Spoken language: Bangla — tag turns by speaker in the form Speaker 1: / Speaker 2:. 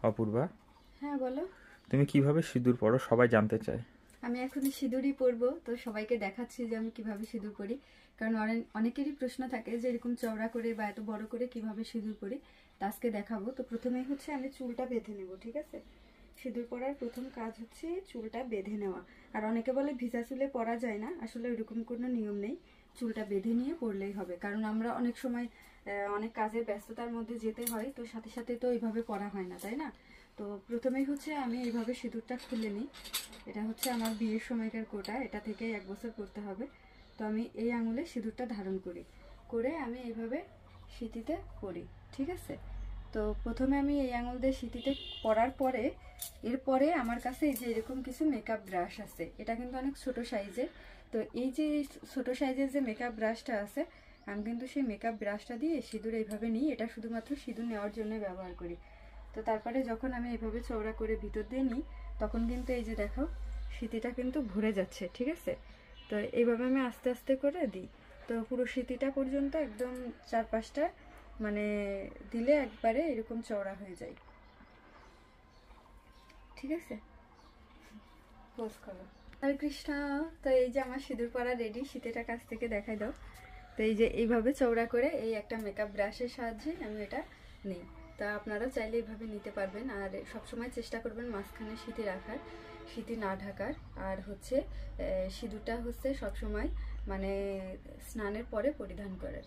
Speaker 1: অপূর্বা,
Speaker 2: হ্যাঁ বলো।
Speaker 1: তুমি কিভাবে সিঁদুর পরো সবাই জানতে চায়।
Speaker 2: আমি এখন সিঁদুরই পরবো, তো সবাইকে দেখাচ্ছি যে আমি কিভাবে সিঁদুর পরি। কারণ অনেকেরই প্রশ্ন থাকে যে এরকম চওড়া করে বা এত বড় করে কিভাবে সিঁদুর পরি। তা আজকে দেখাবো। তো প্রথমেই হচ্ছে আমি চুলটা বেঁধে নেব, ঠিক আছে। সিঁদুর পরার প্রথম কাজ হচ্ছে চুলটা বেঁধে নেওয়া। আর অনেকে বলে ভিজা চুলে পরা যায় না, আসলে ওইরকম কোনো নিয়ম নেই। চুলটা বেঁধে নিয়ে পরলেই হবে, কারণ আমরা অনেক সময় অনেক কাজের ব্যস্ততার মধ্যে যেতে হয়, তো সাথে সাথে তো এইভাবে পরা হয় না, তাই না। তো প্রথমেই হচ্ছে আমি এইভাবে সিঁদুরটা খুলে নিই। এটা হচ্ছে আমার বিয়ের সময়কার কোটা, এটা থেকে 1 বছর করতে হবে। তো আমি এই আঙুলে সিঁদুরটা ধারণ করি, করে আমি এইভাবে সিঁথিতে পরি, ঠিক আছে। তো প্রথমে আমি এই আঙুল দিয়ে সিঁথিতে পরার পরে এরপরে আমার কাছে এই যে এরকম কিছু মেকআপ ব্রাশ আছে, এটা কিন্তু অনেক ছোট সাইজের। তো এই যে ছোট সাইজের যে মেকআপ ব্রাশটা আছে, আমি কিন্তু সেই মেকআপ ব্রাশটা দিয়ে সিঁদুর এইভাবে নিই। এটা শুধুমাত্র সিঁদুর নেওয়ার জন্য ব্যবহার করি। তো তারপরে যখন আমি এইভাবে চওড়া করে ভিতর দিয়ে নিই, তখন কিন্তু এই যে দেখো সিঁথিটা কিন্তু ভরে যাচ্ছে, ঠিক আছে। তো এইভাবে আমি আস্তে আস্তে করে দিই। তো পুরো সিঁথিটা পর্যন্ত একদম 4-5টা মানে দিলে একবারে এরকম চওড়া হয়ে যায়, ঠিক আছে। পোজ করো। হরে কৃষ্ণ। তো এই যে আমার সিঁদুর পরা রেডি, সিঁথিটা কাছ থেকে দেখাই দাও। তো এই যে এইভাবে চওড়া করে এই একটা মেকআপ ব্রাশের সাহায্যে আমি এটা নিই। তা আপনারা চাইলে এইভাবে নিতে পারবেন। আর সবসময় চেষ্টা করবেন মাঝখানে সিঁথি রাখার, সিঁথি না ঢাকার। আর হচ্ছে সিঁদুরটা হচ্ছে সবসময় মানে স্নানের পরে পরিধান করার।